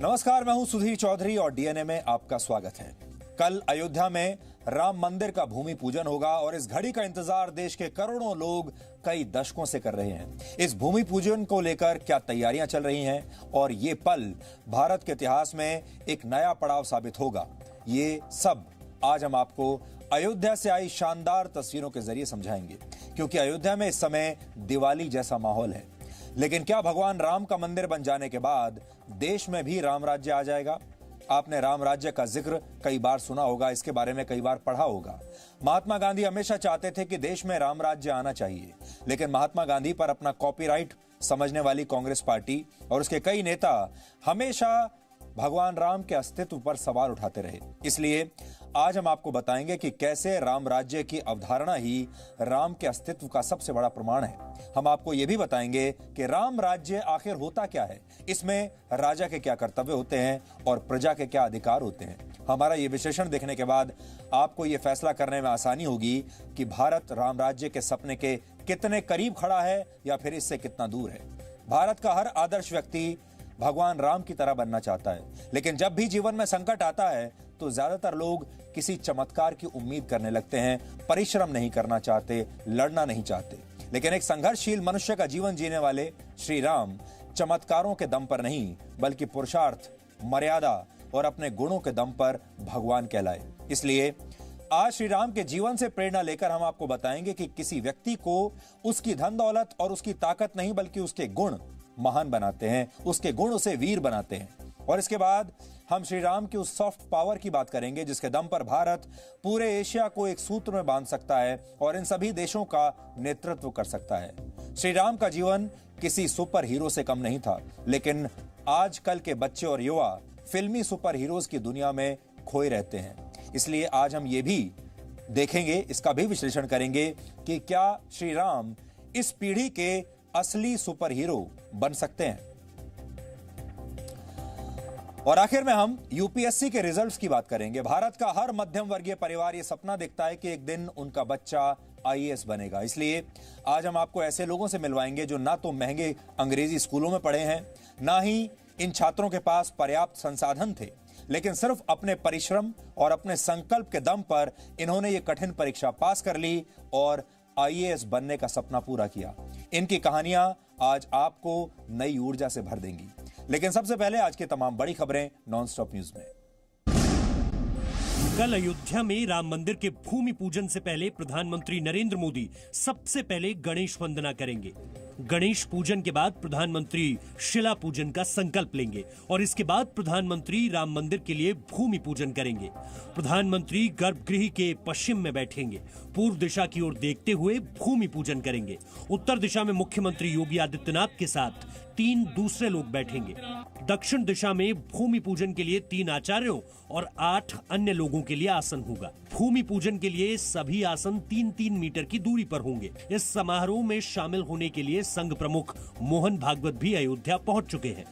नमस्कार, मैं हूं सुधीर चौधरी और डीएनए में आपका स्वागत है। कल अयोध्या में राम मंदिर का भूमि पूजन होगा और इस घड़ी का इंतजार देश के करोड़ों लोग कई दशकों से कर रहे हैं। इस भूमि पूजन को लेकर क्या तैयारियां चल रही हैं और ये पल भारत के इतिहास में एक नया पड़ाव साबित होगा, ये सब आज हम आपको अयोध्या से आई शानदार तस्वीरों के जरिए समझाएंगे। क्योंकि अयोध्या में इस समय दिवाली जैसा माहौल है। लेकिन क्या भगवान राम का मंदिर बन जाने के बाद देश में भी राम राज्य आ जाएगा? आपने राम राज्य का जिक्र कई बार सुना होगा, इसके बारे में कई बार पढ़ा होगा। महात्मा गांधी हमेशा चाहते थे कि देश में राम राज्य आना चाहिए, लेकिन महात्मा गांधी पर अपना कॉपीराइट समझने वाली कांग्रेस पार्टी और उसके कई नेता हमेशा भगवान राम के अस्तित्व पर सवाल उठाते रहे। इसलिए आज हम आपको बताएंगे कि कैसे राम राज्य की अवधारणा ही राम के अस्तित्व का सबसे बड़ा प्रमाण है। हम आपको यह भी बताएंगे कि राम राज्य आखिर होता क्या है, इसमें राजा के क्या कर्तव्य होते हैं और प्रजा के क्या अधिकार होते हैं। हमारा ये विश्लेषण देखने के बाद आपको ये फैसला करने में आसानी होगी कि भारत राम राज्य के सपने के कितने करीब खड़ा है या फिर इससे कितना दूर है। भारत का हर आदर्श व्यक्ति भगवान राम की तरह बनना चाहता है, लेकिन जब भी जीवन में संकट आता है तो ज्यादातर लोग किसी चमत्कार की उम्मीद करने लगते हैं, परिश्रम नहीं करना चाहते, लड़ना नहीं चाहते। लेकिन एक संघर्षशील मनुष्य का जीवन जीने वाले श्री राम चमत्कारों के दम पर नहीं, बल्कि पुरुषार्थ, मर्यादा और अपने गुणों के दम पर भगवान कहलाए। इसलिए आज श्री राम के जीवन से प्रेरणा लेकर हम आपको बताएंगे कि किसी व्यक्ति को उसकी धन दौलत और उसकी ताकत नहीं, बल्कि उसके गुण महान बनाते हैं, उसके गुण उसे वीर बनाते हैं। और इसके बाद हम श्री राम की उस सॉफ्ट पावर की बात करेंगे जिसके दम पर भारत पूरे एशिया को एक सूत्र में बांध सकता है और इन सभी देशों का नेतृत्व कर सकता है। श्री राम का जीवन किसी सुपर हीरो से कम नहीं था, लेकिन आजकल के बच्चे और युवा फिल्मी सुपर हीरोज की दुनिया में खोए रहते हैं। इसलिए आज हम ये भी देखेंगे, इसका भी विश्लेषण करेंगे कि क्या श्री राम इस पीढ़ी के असली सुपर हीरो बन सकते हैं। और आखिर में हम यूपीएससी के रिजल्ट्स की बात करेंगे। भारत का हर मध्यम वर्गीय परिवार यह सपना देखता है कि एक दिन उनका बच्चा आईएएस बनेगा। इसलिए आज हम आपको ऐसे लोगों से मिलवाएंगे जो ना तो महंगे अंग्रेजी स्कूलों में पढ़े हैं, ना ही इन छात्रों के पास पर्याप्त संसाधन थे, लेकिन सिर्फ अपने परिश्रम और अपने संकल्प के दम पर इन्होंने ये कठिन परीक्षा पास कर ली और आईएएस बनने का सपना पूरा किया। इनकी कहानियां आज आपको नई ऊर्जा से भर देंगी। लेकिन सबसे पहले आज की तमाम बड़ी खबरें नॉनस्टॉप न्यूज में। कल अयोध्या में राम मंदिर के भूमि पूजन से पहले प्रधानमंत्री नरेंद्र मोदी सबसे पहले गणेश वंदना करेंगे। गणेश पूजन के बाद प्रधानमंत्री शिला पूजन का संकल्प लेंगे और इसके बाद प्रधानमंत्री राम मंदिर के लिए भूमि पूजन करेंगे। प्रधानमंत्री गर्भगृह के पश्चिम में बैठेंगे, पूर्व दिशा की ओर देखते हुए भूमि पूजन करेंगे। उत्तर दिशा में मुख्यमंत्री योगी आदित्यनाथ के साथ 3 दूसरे लोग बैठेंगे। दक्षिण दिशा में भूमि पूजन के लिए 3 आचार्यों और 8 अन्य लोगों के लिए आसन होगा। भूमि पूजन के लिए सभी आसन 3-3 मीटर की दूरी पर होंगे। इस समारोह में शामिल होने के लिए संघ प्रमुख मोहन भागवत भी अयोध्या पहुंच चुके हैं।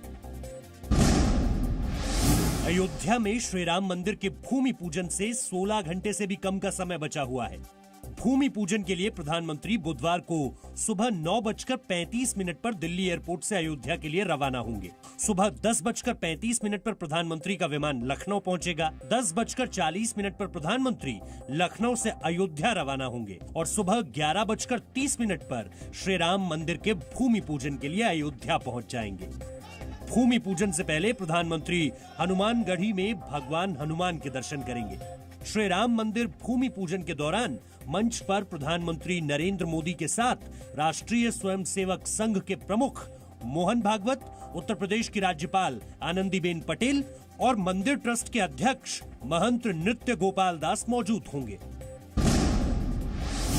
अयोध्या में श्री राम मंदिर के भूमि पूजन से 16 घंटे से भी कम का समय बचा हुआ है। भूमि पूजन के लिए प्रधानमंत्री बुधवार को सुबह 9:35 पर दिल्ली एयरपोर्ट से अयोध्या के लिए रवाना होंगे। सुबह 10:35 पर प्रधानमंत्री का विमान लखनऊ पहुंचेगा। 10:40 पर प्रधानमंत्री लखनऊ से अयोध्या रवाना होंगे और सुबह 11:30 पर श्री राम मंदिर के भूमि पूजन के लिए अयोध्या पहुंच जाएंगे। भूमि पूजन से पहले प्रधानमंत्री हनुमानगढ़ी में भगवान हनुमान के दर्शन करेंगे। श्री राम मंदिर भूमि पूजन के दौरान मंच पर प्रधानमंत्री नरेंद्र मोदी के साथ राष्ट्रीय स्वयंसेवक संघ के प्रमुख मोहन भागवत, उत्तर प्रदेश की राज्यपाल आनंदीबेन पटेल और मंदिर ट्रस्ट के अध्यक्ष महंत नृत्य गोपाल दास मौजूद होंगे।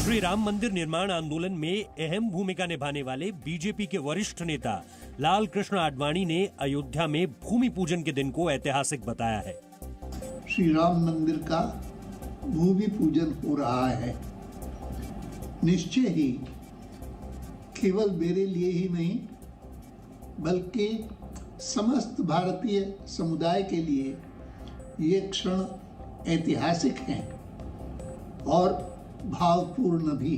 श्री राम मंदिर निर्माण आंदोलन में अहम भूमिका निभाने वाले बीजेपी के वरिष्ठ नेता लाल कृष्ण आडवाणी ने अयोध्या में भूमि पूजन के दिन को ऐतिहासिक बताया है। श्री राम मंदिर का भूमि पूजन हो रहा है। निश्चय ही केवल मेरे लिए ही नहीं, बल्कि समस्त भारतीय समुदाय के लिए ये क्षण ऐतिहासिक है और भावपूर्ण भी।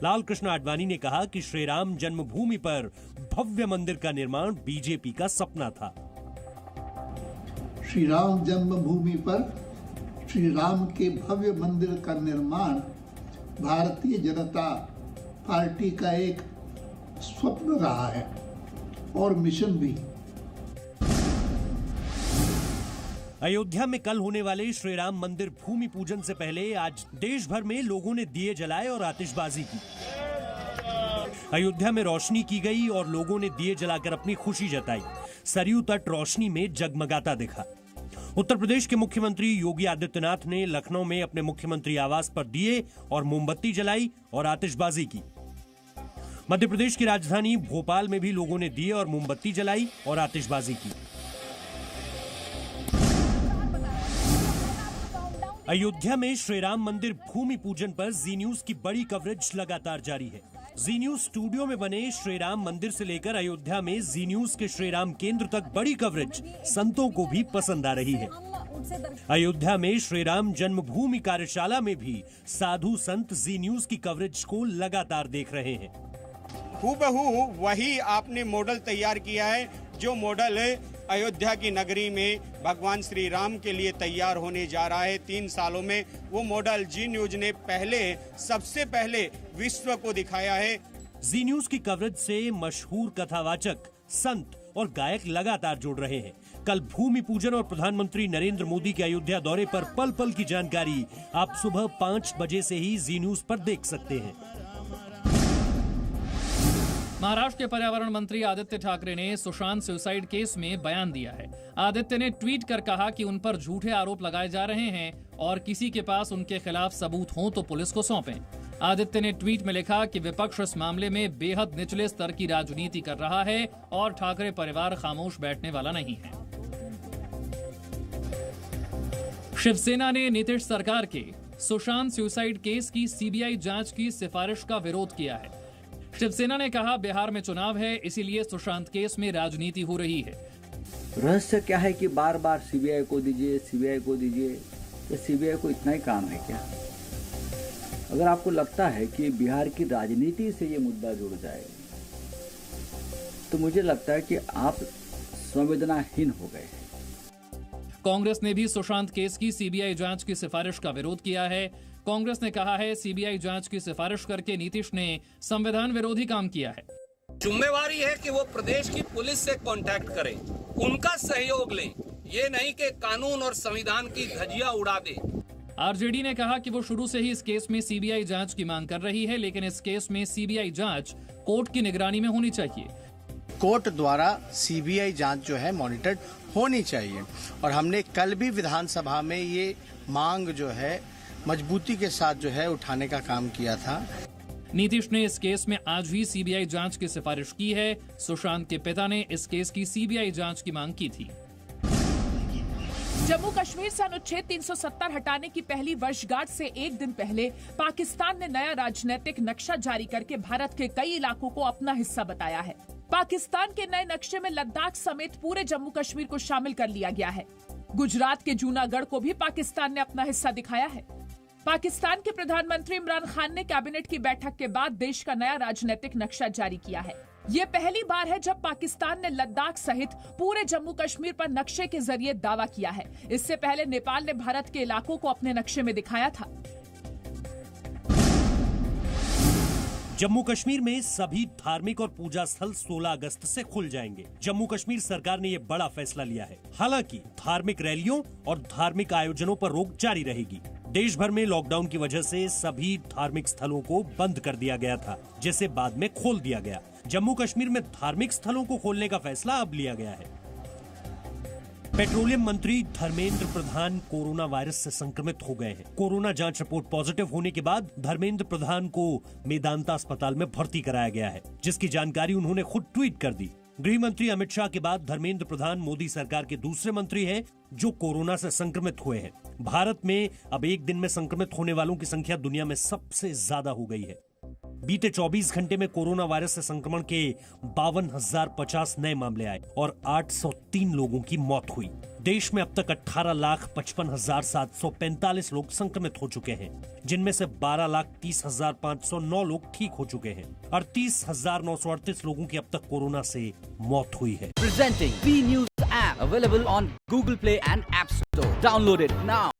लाल कृष्ण आडवाणी ने कहा कि श्री राम जन्मभूमि पर भव्य मंदिर का निर्माण बीजेपी का सपना था। श्री राम जन्मभूमि पर श्री राम के भव्य मंदिर का निर्माण भारतीय जनता पार्टी का एक स्वप्न रहा है और मिशन भी। अयोध्या में कल होने वाले श्री राम मंदिर भूमि पूजन से पहले आज देश भर में लोगों ने दिए जलाए और आतिशबाजी की। अयोध्या में रोशनी की गई और लोगों ने दिए जलाकर अपनी खुशी जताई। सरयू तट रोशनी में जगमगाता दिखा। उत्तर प्रदेश के मुख्यमंत्री योगी आदित्यनाथ ने लखनऊ में अपने मुख्यमंत्री आवास पर दिए और मोमबत्ती जलाई और आतिशबाजी की। मध्य प्रदेश की राजधानी भोपाल में भी लोगों ने दिए और मोमबत्ती जलाई और आतिशबाजी की। अयोध्या में श्री राम मंदिर भूमि पूजन पर जी न्यूज की बड़ी कवरेज लगातार जारी है। जी न्यूज स्टूडियो में बने श्री राम मंदिर से लेकर अयोध्या में जी न्यूज के श्री राम केंद्र तक बड़ी कवरेज संतों को भी पसंद आ रही है। अयोध्या में श्री राम जन्मभूमि कार्यशाला में भी साधु संत जी न्यूज की कवरेज को लगातार देख रहे हैं। हूबहू वही आपने मॉडल तैयार किया है जो मॉडल अयोध्या की नगरी में भगवान श्री राम के लिए तैयार होने जा रहा है। 3 सालों में वो मॉडल जी न्यूज ने सबसे पहले विश्व को दिखाया है। जी न्यूज की कवरेज से मशहूर कथावाचक, संत और गायक लगातार जुड़ रहे हैं। कल भूमि पूजन और प्रधानमंत्री नरेंद्र मोदी के अयोध्या दौरे पर पल पल की जानकारी आप सुबह 5 बजे से ही जी न्यूज पर देख सकते हैं। महाराष्ट्र के पर्यावरण मंत्री आदित्य ठाकरे ने सुशांत सुसाइड केस में बयान दिया है। आदित्य ने ट्वीट कर कहा कि उन पर झूठे आरोप लगाए जा रहे हैं और किसी के पास उनके खिलाफ सबूत हो तो पुलिस को सौंपें। आदित्य ने ट्वीट में लिखा कि विपक्ष इस मामले में बेहद निचले स्तर की राजनीति कर रहा है और ठाकरे परिवार खामोश बैठने वाला नहीं है। शिवसेना ने नीतीश सरकार के सुशांत सुसाइड केस की सीबीआई जांच की सिफारिश का विरोध किया है। शिवसेना ने कहा बिहार में चुनाव है, इसीलिए सुशांत केस में राजनीति हो रही है। रहस्य क्या है कि बार बार सीबीआई को दीजिए, सीबीआई को दीजिए। ये सीबीआई को इतना ही काम है क्या? अगर आपको लगता है कि बिहार की राजनीति से ये मुद्दा जुड़ जाए तो मुझे लगता है कि आप संवेदनाहीन हो गए हैं। कांग्रेस ने भी सुशांत केस की सीबीआई जांच की सिफारिश का विरोध किया है। कांग्रेस ने कहा है सीबीआई जांच की सिफारिश करके नीतीश ने संविधान विरोधी काम किया है। जिम्मेवारी है कि वो प्रदेश की पुलिस से कांटेक्ट करें, उनका सहयोग लें, ये नहीं कि कानून और संविधान की धज्जियां उड़ा दें। आरजेडी ने कहा कि वो शुरू से ही इस केस में सीबीआई जांच की मांग कर रही है, लेकिन इस केस में सीबीआई जांच कोर्ट की निगरानी में होनी चाहिए। कोर्ट द्वारा सीबीआई जांच जो है मॉनिटर्ड होनी चाहिए और हमने कल भी विधानसभा में ये मांग जो है मजबूती के साथ जो है उठाने का काम किया था। नीतीश ने इस केस में आज भी सीबीआई जांच की सिफारिश की है। सुशांत के पिता ने इस केस की सीबीआई जांच की मांग की थी। जम्मू कश्मीर से अनुच्छेद 370 हटाने की पहली वर्षगांठ से एक दिन पहले पाकिस्तान ने नया राजनीतिक नक्शा जारी करके भारत के कई इलाकों को अपना हिस्सा बताया है। पाकिस्तान के नए नक्शे में लद्दाख समेत पूरे जम्मू कश्मीर को शामिल कर लिया गया है। गुजरात के जूनागढ़ को भी पाकिस्तान ने अपना हिस्सा दिखाया है। पाकिस्तान के प्रधानमंत्री इमरान खान ने कैबिनेट की बैठक के बाद देश का नया राजनीतिक नक्शा जारी किया है। ये पहली बार है जब पाकिस्तान ने लद्दाख सहित पूरे जम्मू कश्मीर पर नक्शे के जरिए दावा किया है। इससे पहले नेपाल ने भारत के इलाकों को अपने नक्शे में दिखाया था। जम्मू कश्मीर में सभी धार्मिक और पूजा स्थल 16 अगस्त से खुल जाएंगे। जम्मू कश्मीर सरकार ने यह बड़ा फैसला लिया है। हालांकि धार्मिक रैलियों और धार्मिक आयोजनों पर रोक जारी रहेगी। देश भर में लॉकडाउन की वजह से सभी धार्मिक स्थलों को बंद कर दिया गया था, जिसे बाद में खोल दिया गया। जम्मू कश्मीर में धार्मिक स्थलों को खोलने का फैसला अब लिया गया है। पेट्रोलियम मंत्री धर्मेंद्र प्रधान कोरोना वायरस से संक्रमित हो गए हैं। कोरोना जांच रिपोर्ट पॉजिटिव होने के बाद धर्मेंद्र प्रधान को मेदांता अस्पताल में भर्ती कराया गया है, जिसकी जानकारी उन्होंने खुद ट्वीट कर दी। गृह मंत्री अमित शाह के बाद धर्मेंद्र प्रधान मोदी सरकार के दूसरे मंत्री हैं जो कोरोना से संक्रमित हुए हैं। भारत में अब एक दिन में संक्रमित होने वालों की संख्या दुनिया में सबसे ज्यादा हो गई है। बीते 24 घंटे में कोरोना वायरस से संक्रमण के 52,050 नए मामले आए और 803 लोगों की मौत हुई। देश में अब तक 18,55,745 लोग संक्रमित हो चुके हैं, जिनमें से 12,30,509 लोग ठीक हो चुके हैं। 38,938 लोगों की अब तक कोरोना से मौत हुई है। Presenting B news app Available on Google Play and App Store. Download it now.